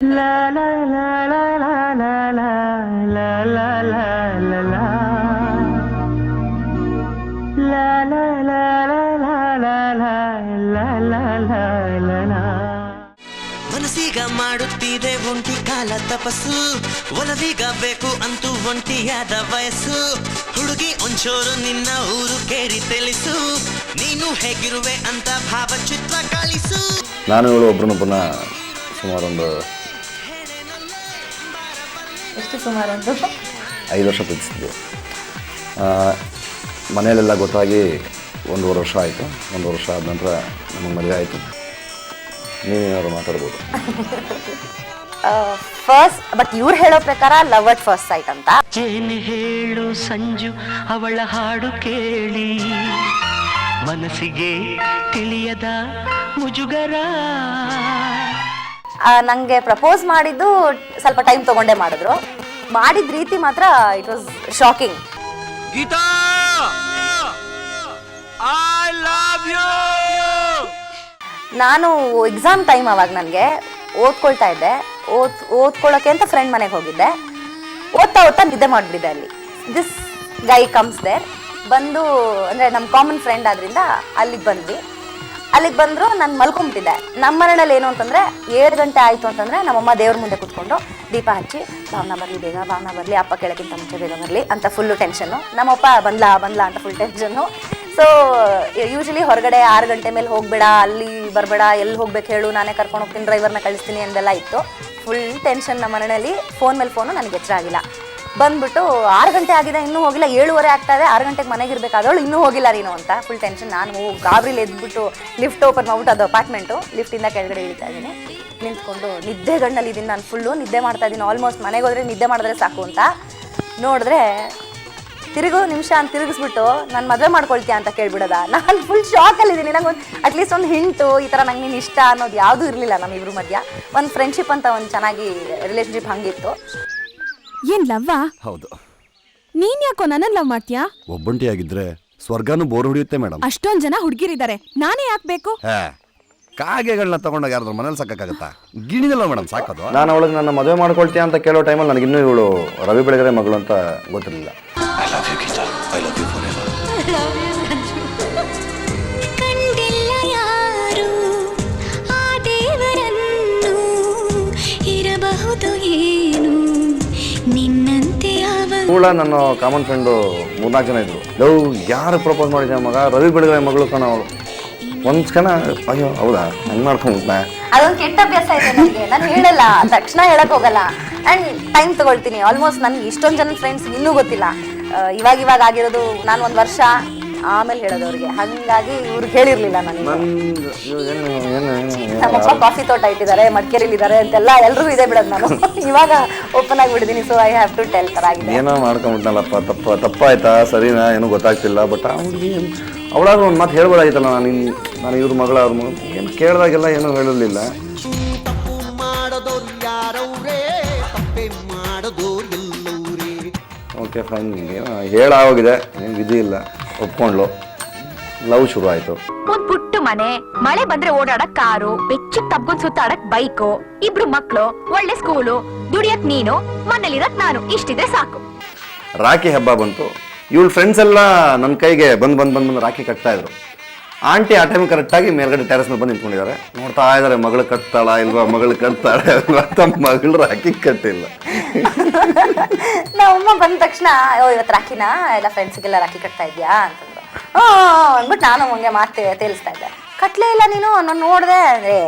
La la la la la la la la la la la la la la la la la la la. ಮನಸ್ಸೀಗ ಮಾಡುತ್ತಿದೆ ಒಂಟಿ ಕಾಲ ತಪಸ್ಸು, ಒಲವೀಗ ಬೇಕು ಅಂತೂ ಒಂಟಿಯಾದ ವಯಸ್ಸು. ಹುಡುಗಿ ಒಂಚೂರು ನಿನ್ನ ಊರು ಕೇಳಿ ತಿಳಿಸು, ನೀನು ಹೇಗಿರುವೆ ಅಂತ ಭಾವಚಿತ್ರ ಕಳಿಸು. ನಾನು ಇವಳು ಒಬ್ಬರನ್ನೊಬ್ಬನ ಸುಮಾರೊಂದು ಎಷ್ಟು ಸುಮಾರೊಂದು 5 ವರ್ಷ ಪ್ರೀತಿಸಿದ್ವಿ. ಮನೆಯಲ್ಲೆಲ್ಲ ಗೊತ್ತಾಗಿ 1.5 ವರ್ಷ ಆಯಿತು. 1 ವರ್ಷ ಆದ ನಂತರ ನಮಗೆ ಮದುವೆ ಆಯಿತು. ನೀವೇನಾದ್ರು ಮಾತಾಡ್ಬೋದು. ಫಸ್ಟ್ ಬಟ್ ಇವ್ರು ಹೇಳೋ ಪ್ರಕಾರ ಲವ್ ಅಟ್ ಫಸ್ಟ್ ಸೈಟ್ ಅಂತ. ಏನು ಹೇಳು ಸಂಜು ಅವಳ ಹಾಡು ಕೇಳಿ, ಮನಸ್ಸಿಗೆ ತಿಳಿಯದ ಮುಜುಗರ. ನಂಗೆ ಪ್ರಪೋಸ್ ಮಾಡಿದ್ದು ಸ್ವಲ್ಪ ಟೈಮ್ ತಗೊಂಡೇ ಮಾಡಿದ್ರು. ಮಾಡಿದ ರೀತಿ ಮಾತ್ರ it was shocking. Geetha, I love you. ನಾನು ಎಕ್ಸಾಮ್ ಟೈಮ್ ಅವಾಗ ನನಗೆ ಓದ್ಕೊಳ್ತಾ ಇದ್ದೆ. ಓದ್ಕೊಳ್ಳೋಕೆ ಅಂತ ಫ್ರೆಂಡ್ ಮನೆಗೆ ಹೋಗಿದ್ದೆ. ಓದ್ತಾ ನಿದ್ದೆ ಮಾಡಿಬಿಟ್ಟಿದ್ದೆ. ಅಲ್ಲಿ ದಿಸ್ ಗೈ ಕಮ್ಸ್ ದೇರ್. ಬಂದು ಅಂದರೆ ನಮ್ಮ ಕಾಮನ್ ಫ್ರೆಂಡ್ ಆದ್ರಿಂದ ಅಲ್ಲಿಗೆ ಬಂದರು. ನಾನು ಮಲ್ಕೊಂಬಿಟ್ಟಿದ್ದೆ. ನಮ್ಮ ಮನೆಯಲ್ಲಿ ಏನು ಅಂತಂದರೆ 7 ಗಂಟೆ ಆಯಿತು ಅಂತಂದರೆ ನಮ್ಮಮ್ಮ ದೇವ್ರ ಮುಂದೆ ಕೂತ್ಕೊಂಡು ದೀಪ ಹಚ್ಚಿ, ಭಾವನ ಬರಲಿ ಬೇಗ, ಭಾವನ ಬರಲಿ, ಅಪ್ಪ ಕೇಳೋಕ್ಕಿಂತ ಮುಂಚೆ ಬೇಗ ಬರಲಿ ಅಂತ ಫುಲ್ಲು ಟೆನ್ಷನ್ನು. ನಮ್ಮಪ್ಪ ಬಂದ್ಲಾ ಅಂತ ಫುಲ್ ಟೆನ್ಷನ್ನು. ಸೊ ಯೂಶಲಿ ಹೊರಗಡೆ 6 ಗಂಟೆ ಮೇಲೆ ಹೋಗಬೇಡ, ಅಲ್ಲಿ ಬರಬೇಡ, ಎಲ್ಲಿ ಹೋಗ್ಬೇಕು ಹೇಳು, ನಾನೇ ಕರ್ಕೊಂಡು ಹೋಗ್ತೀನಿ, ಡ್ರೈವರ್ನ ಕಳಿಸ್ತೀನಿ ಅಂದೆಲ್ಲ ಇತ್ತು. ಫುಲ್ ಟೆನ್ಷನ್ ನಮ್ಮ ಮನೆಯಲ್ಲಿ. ಫೋನ್ ಮೇಲೆ ಫೋನು ನನಗೆ ಎಚ್ಚರ ಆಗಿಲ್ಲ. ಬಂದ್ಬಿಟ್ಟು 6 ಗಂಟೆ ಆಗಿದೆ, ಇನ್ನೂ ಹೋಗಿಲ್ಲ, 7:15 ಆಗ್ತಾಯಿದೆ, 6 ಗಂಟೆಗೆ ಮನೆಗೆ ಇರಬೇಕಾದವಳು ಇನ್ನೂ ಹೋಗಿಲ್ಲ ನೀನು ಅಂತ ಫುಲ್ ಟೆನ್ಷನ್. ನಾನು ಗಾಬರಿಲಿ ಎದ್ಬಿಟ್ಟು ಲಿಫ್ಟ್ ಓಪನ್ ಮಾಡ್ಬಿಟ್ಟು, ಅದು ಅಪಾರ್ಟ್ಮೆಂಟು, ಲಿಫ್ಟಿಂದ ಕೆಳಗಡೆ ಇಳಿತಾ ಇದ್ದೀನಿ. ನಿಂತ್ಕೊಂಡು ನಿದ್ದೆಗಣ್ಣಲ್ಲಿ ಇದ್ದೀನಿ. ನಾನು ಫುಲ್ಲು ನಿದ್ದೆ ಮಾಡ್ತಾ ಇದ್ದೀನಿ. ಆಲ್ಮೋಸ್ಟ್ ಮನೆಗೆ ಹೋದರೆ ನಿದ್ದೆ ಮಾಡಿದ್ರೆ ಸಾಕು ಅಂತ ನೋಡಿದ್ರೆ, ತಿರುಗು ನಿಮಿಷ ಅಂತ ತಿರುಗಿಸ್ಬಿಟ್ಟು ನಾನು ಮದುವೆ ಮಾಡ್ಕೊಳ್ತೀಯ ಅಂತ ಕೇಳ್ಬಿಡೋದ. ನಾನು ಫುಲ್ ಶಾಕಲ್ಲಿದ್ದೀನಿ. ನಂಗೆ ಅಟ್ಲೀಸ್ಟ್ ಒಂದು ಹಿಂಟು, ಈ ಥರ ನಂಗೆ ನೀನು ಇಷ್ಟ ಅನ್ನೋದು ಯಾವುದೂ ಇರಲಿಲ್ಲ ನಮ್ಮಿಬ್ರ ಮಧ್ಯ. ಒಂದು ಫ್ರೆಂಡ್ಶಿಪ್ ಅಂತ ಒಂದು ಚೆನ್ನಾಗಿ ರಿಲೇಷನ್ಶಿಪ್ ಹಂಗಿತ್ತು. ಏನ್ ಲವ್ವಾ? ಹೌದು. ನೀನ್ ಯಾಕೋ ನನ್ನ ಲವ್ ಮಾಡ್ತೀಯಾ? ಒಬ್ಬಂಟಿಯಾಗಿದ್ರೆ ಸ್ವರ್ಗನೂ ಬೋರ್ ಹೊಡಿಯುತ್ತೆ ಮೇಡಮ್. ಅಷ್ಟೊಂದ್ ಜನ ಹುಡುಗಿರಿದ್ದಾರೆ, ನಾನೇ ಯಾಕೆ ಬೇಕು? ಕಾಗೆಗಳನ್ನ ತಗೊಂಡಾಗ ಯಾರಾದ್ರೂ ಮನೇಲಿ ಸಾಕಾಗತ್ತಾ? ಗಿಣಿದಲ್ಲ ಮೇಡಮ್ ಸಾಕೋದು. ನಾನು ಅವಳಿಗೆ ನನ್ನ ಮದುವೆ ಮಾಡ್ಕೊಳ್ತೀಯ ಅಂತ ಕೇಳೋ ಟೈಮಲ್ಲಿ ನನಗಿನ್ನೂ ಇವಳು ರವಿ ಬೆಳಗೆರೆ ಮಗಳು ಅಂತ ಗೊತ್ತಿರಲಿಲ್ಲ. ಕಂಡಿಲ್ಲ ಯಾರು ಆ ದೇವರನ್ನು, ಇರಬಹುದು ಏನು ನಿನ್ನಂತೆ ಇವಳ ನನ್ನ ಕಾಮನ್ ಫ್ರೆಂಡು 3-4 ಜನ ಇದ್ರು. ಲವ್ ಯಾರು ಪ್ರಪೋಸ್ ಮಾಡಿದ್ದೆ ಮಗ? ರವಿ ಬೆಳಗೆರೆ ಮಗಳು ಕಣ ಅವಳು. ಒಂದ್ ಕಣ ಅಯ್ಯೋ ಹೌದಾ ಹಂಗೆ ಮಾಡ್ಕೊಂಡ್ಬಿಟ್ನ. ಅದೊಂದು ಕೆಟ್ಟ ಅಭ್ಯಾಸ ಇದೆ ನನಗೆ. ನಾನು ಹೇಳಲ್ಲ, ತಕ್ಷಣ ಹೇಳಕ್ ಹೋಗಲ್ಲ. ಆ್ಯಂಡ್ ಟೈಮ್ ತಗೊಳ್ತೀನಿ. ಆಲ್ಮೋಸ್ಟ್ ನನಗೆ ಇಷ್ಟೊಂದು ಜನ ಫ್ರೆಂಡ್ಸ್ ಇನ್ನೂ ಗೊತ್ತಿಲ್ಲ. ಇವಾಗ ಆಗಿರೋದು ನಾನು 1 ವರ್ಷ ಆಮೇಲೆ ಹೇಳೋದು ಅವ್ರಿಗೆ. ಹಾಗಾಗಿ ಇವ್ರಿಗೆ ಹೇಳಿರ್ಲಿಲ್ಲ ನನಗೆ. ನಮ್ಮಪ್ಪ ಕಾಫಿ ತೋಟ ಇಟ್ಟಿದ್ದಾರೆ, ಮಡಿಕೇರಿಲಿದ್ದಾರೆ ಅಂತೆಲ್ಲ ಎಲ್ರಿಗೂ ಇದೆ ಬಿಡೋದು. ನಾನು ಇವಾಗ ಓಪನ್ ಆಗಿಬಿಟ್ಟಿದ್ದೀನಿ. So I have to tell ಥರ ಆಗಿದೆ. ಏನೋ ಮಾಡ್ಕೊಂಡ್ಬಿಟ್ನಲ್ಲಪ್ಪ, ತಪ್ಪಾಯ್ತಾ ಸರಿನಾ ಏನೋ ಗೊತ್ತಾಗ್ತಿಲ್ಲ. ಬಟ್ ಅವಳಾಗ ಒಂದು ಮಾತು ಹೇಳ್ಬೋದಾಗಿತ್ತಲ್ಲ. ನಾನು ಇವ್ರ ಮಗಳ ಅವ್ರ ಮಗಳು ಏನು ಕೇಳಿದಾಗೆಲ್ಲ ಏನೂ ಹೇಳಿರಲಿಲ್ಲ. ತಪ್ಪು ಮಾಡೋದವ್ರು ಯಾರವ್ರೇ, ತಪ್ಪೇ ಮಾಡೋದವ್ರು ಎಲ್ಲವ್ರೇ. ಓಕೆ ಫೈನ್, ಏನೋ ಹೇಳಾಗೋಗಿದೆ, ಏನು ವಿಧಿ ಇಲ್ಲ, ಒಪ್ಕೊಂಡ್ಲು. ಲವ್ ಶುರು ಆಯಿತು. ಒಂದ್ ಪುಟ್ಟ ಮನೆ, ಮಳೆ ಬಂದ್ರೆ ಓಡಾಡಕ್ ಕಾರು, ಬೆಚ್ಚಕ್ ತಬ್ಕೊಂಡ್ ಸುತ್ತಾಡಕ್ ಬೈಕು, 2 ಮಕ್ಳು, ಒಳ್ಳೆ ಸ್ಕೂಲು, ದುಡಿಯಕ್ ನೀನು, ಮನೇಲಿರಕ್ ನಾನು, ಇಷ್ಟಿದ್ರೆ ಸಾಕು. ರಾಖಿ ಹಬ್ಬ ಬಂತು. ಇವಳು ಫ್ರೆಂಡ್ಸ್ ಎಲ್ಲ ನನ್ನ ಕೈಗೆ ಬಂದು ರಾಖಿ ಕಟ್ತಾ ಇದ್ರು. ಆಂಟಿ ಆ ಟೈಮ್ ಕರೆಕ್ಟಾಗಿ ಮೇಲ್ಗಡೆ ಟೆರೆಸ್ ಮೇಲೆ ಬಂದು ನಿಂತ್ಕೊಂಡಿದ್ದಾರೆ. ನೋಡ್ತಾ ಇದ್ದಾರೆ, ಮಗಳು ಕಟ್ತಾಳ ಇಲ್ವಾ, ಮಗಳು ಕಟ್ತಾಳೆ ತಮ್ಮ ಮಗಳು ರಾಖಿ ಕಟ್ಟಿಲ್ಲ. ನಮ್ಮಮ್ಮ ಬಂದ ತಕ್ಷಣ ಇವತ್ತು ರಾಖಿನ ಎಲ್ಲ ಫ್ರೆಂಡ್ಸ್ಗೆಲ್ಲ ರಾಖಿ ಕಟ್ತಾ ಇದ್ಯಾ ಅಂತಂದ್ರು. ಅಂದ್ಬಿಟ್ಟು ನಾನು ಹಂಗೆ ಮಾತು ತೇಲಿಸ್ತಾ ಇದ್ದೆ. ಕಟ್ಲೇ ಇಲ್ಲ ನೀನು, ನಾನು ನೋಡಿದೆ.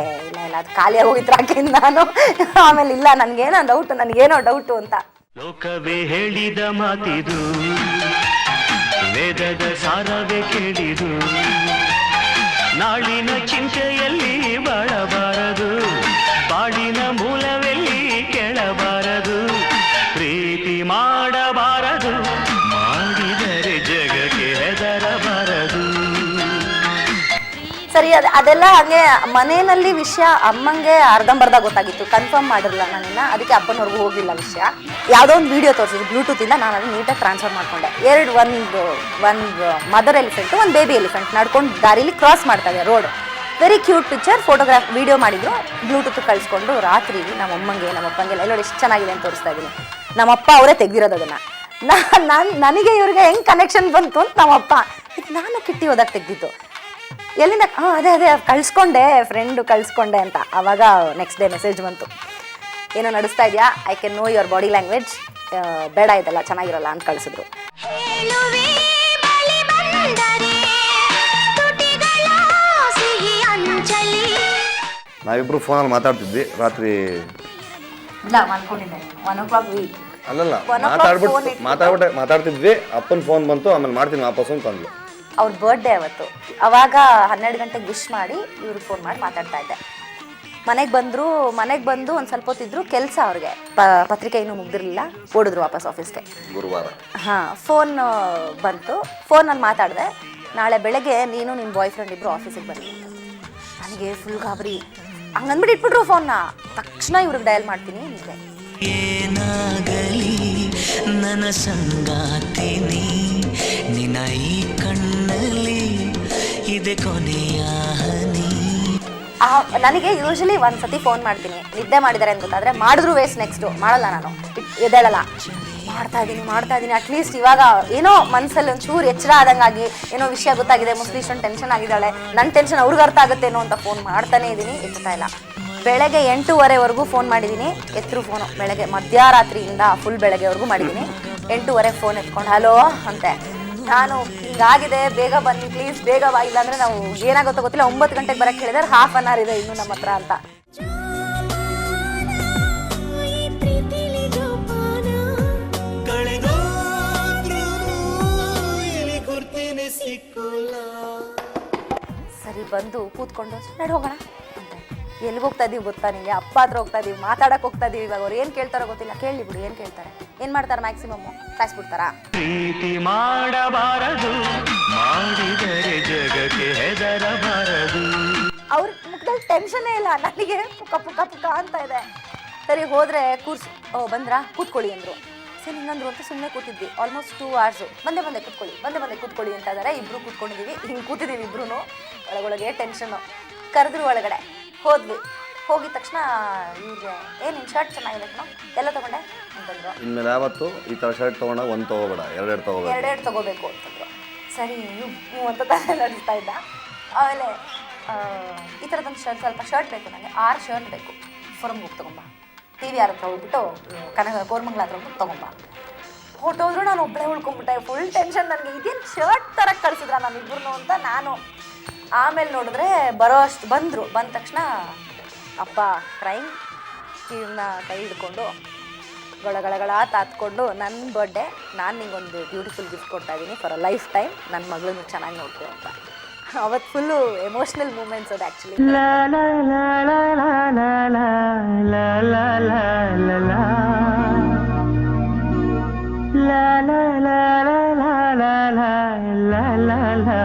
ಇಲ್ಲ ಅದು ಖಾಲಿಯಾಗಿ ಹೋಗಿತ್ತು ರಾಖಿಯಿಂದ ನಾನು. ಆಮೇಲೆ ಇಲ್ಲ ನನಗೇನೋ ಡೌಟು ಅಂತ. ಲೋಕವೇ ಹೇಳಿದ ಮಾತಿದು, ವೇದದ ಸಾರವೇ ಕೇಳಿದು, ನಾಳಿನ ಚಿಂತೆಯಲ್ಲಿ ಬಾಳಬಾರದು, ಬಾಳಿನ ಮೂಲವೆಲ್ಲಿ ಕೇಳಬಾರದು, ಪ್ರೀತಿ ಮಾಡಬಾರದು, ಮಾಡಿದರೆ ಜಗಕ್ಕೆ ಹೆದರಬಾರದು. ಸರಿ, ಅದೆಲ್ಲ ಹಾಗೆ ಮನೆಯಲ್ಲಿ ವಿಷಯ ಅಮ್ಮಂಗೆ ಅರ್ಧಂಬರ್ಧ ಗೊತ್ತಾಗಿತ್ತು. ಕನ್ಫರ್ಮ್ ಮಾಡಿರಲಿಲ್ಲ ನಾನಿನ್ನ. ಅದಕ್ಕೆ ಅಪ್ಪನವ್ರಿಗೂ ಹೋಗಲಿಲ್ಲ ವಿಷಯ. ಯಾವುದೋ ಒಂದು ವೀಡಿಯೋ ತೋರಿಸಿದ್ರು ಬ್ಲೂಟೂತಿಂದ. ನಾನು ಅದನ್ನು ನೀಟಾಗಿ ಟ್ರಾನ್ಸ್ಫರ್ ಮಾಡಿಕೊಂಡೆ. ಒಂದು ಮದರ್ ಎಲಿಫೆಂಟು, ಒಂದು ಬೇಬಿ ಎಲಿಫೆಂಟ್ ನಡ್ಕೊಂಡು ದಾರಿಲಿ ಕ್ರಾಸ್ ಮಾಡ್ತಾ ಇದೆ road. Very cute picture. Photograph video ಮಾಡಿದ್ರು, ಬ್ಲೂಟೂತ್ ಕಳಿಸ್ಕೊಂಡು ರಾತ್ರಿ ನಮ್ಮ ಅಪ್ಪಂಗೆಲ್ಲ ನೋಡಿ ಎಷ್ಟು ಚೆನ್ನಾಗಿದೆ ಅಂತ ತೋರಿಸ್ತಾ ಇದ್ದೀನಿ. ನಮ್ಮಪ್ಪ ಅವರೇ ತೆಗ್ದಿರೋದು ಅದನ್ನು. ನನಗೆ ಇವ್ರಿಗೆ ಹೆಂಗೆ ಕನೆಕ್ಷನ್ ಬಂತು ಅಂತ ನಮ್ಮಪ್ಪ, ಇದು ನಾನು ಕಿಟ್ಟಿ ಹೋದಾಗ ತೆಗ್ದಿದ್ದು. ಎಲ್ಲಿಂದ? ಅದೇ ಕಳಿಸ್ಕೊಂಡೆ, ಫ್ರೆಂಡು ಕಳಿಸ್ಕೊಂಡೆ ಅಂತ. ಆವಾಗ ನೆಕ್ಸ್ಟ್ ಡೇ ಮೆಸೇಜ್ ಬಂತು, ಏನೋ ನಡೆಸ್ತಾ ಇದೆಯಾ, I can know your body language, ಬೇಡ ಇದೆಲ್ಲ ಚೆನ್ನಾಗಿರಲ್ಲ ಅಂತ ಕಳಿಸಿದ್ರು. ನಾವಿಬ್ರು ಫೋನಲ್ಲಿ ಮಾತಾಡ್ತಿದ್ವಿ ರಾತ್ರಿ. ಇಲ್ಲ ಮಲ್ಕೊಂಡಿದ್ದೆ, 1 o'clock ಅಲ್ಲಲ್ಲ, ಮಾತಾಡ್ತಿದ್ವಿ. ಅಪ್ಪನ ಫೋನ್ ಬಂತು, ಆಮೇಲೆ ಮಾಡ್ತೀನಿ ವಾಪಸ್ ಅಂತ ಅಂದ್ಲು. ಅವ್ರ ಬರ್ಡೇ ಅವತ್ತು. ಅವಾಗ 12 ಗಂಟೆಗೆ ವಿಶ್ ಮಾಡಿ ಇವ್ರಿಗೆ ಫೋನ್ ಮಾಡಿ ಮಾತಾಡ್ತಾ ಇದ್ದೆ. ಮನೆಗೆ ಬಂದು ಒಂದು ಸ್ವಲ್ಪ ಹೊತ್ತಿದ್ರು. ಕೆಲಸ ಅವ್ರಿಗೆ ಪತ್ರಿಕೆ ಇನ್ನೂ ಮುಗ್ದಿರಲಿಲ್ಲ, ಓಡಿದ್ರು ವಾಪಸ್ ಆಫೀಸ್ಗೆ ಗುರುವಾರ. ಫೋನ್ ಬಂತು, ಫೋನಲ್ಲಿ ಮಾತಾಡಿದೆ. ನಾಳೆ ಬೆಳಗ್ಗೆ ನೀನು ನಿನ್ನ ಬಾಯ್ ಫ್ರೆಂಡ್ ಇಬ್ಬರು ಆಫೀಸಿಗೆ ಬನ್ನಿ. ನನಗೆ ಫುಲ್ ಗಾಬರಿ. ಹಂಗಂದ್ಬಿಟ್ಟು ಇಟ್ಬಿಟ್ರು ಫೋನ್ನ. ತಕ್ಷಣ ಇವ್ರಿಗೆ ಡಯಲ್ ಮಾಡ್ತೀನಿ ನಿಮಗೆ. ಏನಾಗಲಿ ನನ್ನ ಸಂಗಾತಿನಿ, ನಿನ್ನ ಈ ಕಣ್ಣಲ್ಲಿ ಇದೆ ಕೊನೆಯ ಹನಿ. ನನಗೆ ಯೂಶಲಿ ಒಂದ್ಸತಿ ಫೋನ್ ಮಾಡ್ತೀನಿ, ನಿದ್ದೆ ಮಾಡಿದ್ದಾರೆ ಅಂತ ಗೊತ್ತಾದ್ರೆ. ಮಾಡಿದ್ರು ವೇಸ್ಟ್, ನೆಕ್ಸ್ಟು ಮಾಡಲ್ಲ, ನಾನು ಎದ್ದೇಳಲ್ಲ. ಮಾಡ್ತಾ ಇದ್ದೀನಿ ಅಟ್ಲೀಸ್ಟ್ ಇವಾಗ ಏನೋ ಮನಸ್ಸಲ್ಲಿ ಒಂಚೂರು ಎಚ್ಚರ ಆದಂಗಾಗಿ ಏನೋ ವಿಷಯ ಗೊತ್ತಾಗಿದೆ, ಮೋಸ್ಟ್ಲಿ ಇಷ್ಟೊಂದು ಟೆನ್ಷನ್ ಆಗಿದ್ದಾಳೆ, ನನ್ನ ಟೆನ್ಷನ್ ಅವ್ರಿಗೆ ಅರ್ಥ ಆಗುತ್ತೇನೋ ಅಂತ ಫೋನ್ ಮಾಡ್ತಾನೆ ಇದ್ದೀನಿ, ಎತ್ತಾ ಇಲ್ಲ. ಬೆಳಗ್ಗೆ 8:30ವರೆಗೂ ಫೋನ್ ಮಾಡಿದ್ದೀನಿ, ಎತ್ತರು ಫೋನು. ಬೆಳಗ್ಗೆ ಮಧ್ಯರಾತ್ರಿಯಿಂದ ಫುಲ್ ಬೆಳಗ್ಗೆವರೆಗೂ ಮಾಡಿದ್ದೀನಿ. 8:30 ಫೋನ್ ಎತ್ಕೊಂಡು ಹಲೋ ಅಂತೆ. ನಾನು ಹಿಂಗಾಗಿದೆ, ಬೇಗ ಬನ್ನಿ ಪ್ಲೀಸ್, ಬೇಗ ಬಾ, ಇಲ್ಲಾಂದರೆ ನಾವು ಏನಾಗುತ್ತೋ ಗೊತ್ತಿಲ್ಲ, 9 ಗಂಟೆಗೆ ಬರೋಕ್ಕೆ ಹೇಳಿದ್ರೆ ½ an hour ಇದೆ ಇನ್ನು ನಮ್ಮ ಹತ್ರ ಅಂತ. ಸರಿ ಬಂದು ಕೂತ್ಕೊಂಡು ನಡೆ ಹೋಗೋಣ ಅಂತ. ಎಲ್ಲಿಗೆ ಹೋಗ್ತಾ ಇದೀವಿ ಗೊತ್ತಾ ನಿಮಗೆ? ಅಪ್ಪ ಹತ್ರ ಹೋಗ್ತಾ ಇದೀವಿ, ಮಾತಾಡಕ್ಕೆ ಹೋಗ್ತಾ ಇದೀವಿ. ಇವಾಗ ಅವ್ರು ಏನು ಕೇಳ್ತಾರೋ ಗೊತ್ತಿಲ್ಲ, ಕೇಳಲಿ ಬಿಡು. ಏನು ಕೇಳ್ತಾರೆ, ಏನು ಮಾಡ್ತಾರೆ? ಮ್ಯಾಕ್ಸಿಮಮ್ ಕಾಯಿಸ್ಬಿಡ್ತಾರಾ? ಪ್ರೀತಿ ಮಾಡಬಾರದು, ಮಾಡಿದರೆ ಜಗಕ್ಕೆ ಹೆದರಬಾರದು. ಅವ್ರ ಮುಖದಲ್ಲಿ ಟೆನ್ಷನ್ನೇ ಇಲ್ಲ, ನನಗೆ ಪುಕ್ಕ ಅಂತ ಇದೆ. ಸರಿ ಹೋದ್ರೆ ಬಂದ್ರಾ ಕೂತ್ಕೊಳ್ಳಿ ಅಂದರು. ಸರಿ ಹಿಂಗಂದ್ರು ಅಂತ ಸುಮ್ಮನೆ ಕೂತಿದ್ವಿ. Almost 2 hours. ಬಂದೆ ಕೂತ್ಕೊಳ್ಳಿ ಅಂತ ಇದ್ದಾರೆ. ಇಬ್ರು ಕೂತ್ಕೊಂಡಿದ್ದೀವಿ, ಹಿಂಗೆ ಕೂತಿದ್ದೀವಿ ಇಬ್ರು. ಒಳಗೊಳಗೆ ಟೆನ್ಷನ್ನು. ಕರೆದ್ರು ಒಳಗಡೆ ಹೋದ್ವಿ. ಹೋಗಿದ ತಕ್ಷಣ ಇವ್ರಿಗೆ ನಿನ್ನ ಶರ್ಟ್ ಚೆನ್ನಾಗಿದೆ ಕಣೋ, ಎಲ್ಲ ತೊಗೊಂಡೆ ಅಂತಂದ್ರು. ಇನ್ಮೇಲೆ ಯಾವತ್ತು ಈ ಥರ ಶರ್ಟ್ ತೊಗೊಂಡಾಗ 1 ತೊಗೋಬೇಡ, 2 ತೊಗೋಬೇಕು. 2 ತೊಗೋಬೇಕು ಅಂತಂದ್ರು. ಸರಿ ನೀವು ಅಂತ ತಾನೇ ನಡೆಸ್ತಾ ಇದ್ದ. ಆಮೇಲೆ ಈ ಥರದೊಂದು ಸ್ವಲ್ಪ ಶರ್ಟ್ ಬೇಕು ನನಗೆ, 6 ಶರ್ಟ್ ಬೇಕು. ಫಾರ್ಮ್ ಹೋಗಿ ತೊಗೊಂಬ, TVR ಹತ್ರ ಹೋಗ್ಬಿಟ್ಟು ಕೋರ್ಮಂಗ್ಲ ಹತ್ರ ಹೋಗ್ಬಿಟ್ಟು ತೊಗೊಂಬ. ಹೊಟ್ಟೋದ್ರು ನಾನು ಒಬ್ಬಳೇ ಉಳ್ಕೊಂಡ್ಬಿಟ್ಟೆ. ಫುಲ್ ಟೆನ್ಷನ್ ನನಗೆ, ಇದೇನು ಶರ್ಟ್ ತರಕ್ಕೆ ಕಳಿಸಿದ್ರ ನಮ್ಮಿಬ್ಬರು ಅಂತ ನಾನು. ಆಮೇಲೆ ನೋಡಿದ್ರೆ ಬಂದ ತಕ್ಷಣ ಅಪ್ಪ ಕ್ರೈಮ್, ಕಿವಿನ ಕೈ ಹಿಡ್ಕೊಂಡು ಗಳ ತಾತ್ಕೊಂಡು, ನನ್ನ ಬರ್ಡೇ, ನಾನು ನಿಂಗೊಂದು ಬ್ಯೂಟಿಫುಲ್ ಗಿಫ್ಟ್ ಕೊಡ್ತಾ ಇದ್ದೀನಿ ಫಾರ್ ಅ ಲೈಫ್ ಟೈಮ್, ನನ್ನ ಮಗಳನ್ನು ಚೆನ್ನಾಗಿ ನೋಡ್ಕೊ ಅಂತ. ಅವತ್ತು ಫುಲ್ಲು ಎಮೋಷ್ನಲ್ ಮೂಮೆಂಟ್ಸ್ ಅದು actually. la la la la la la la la la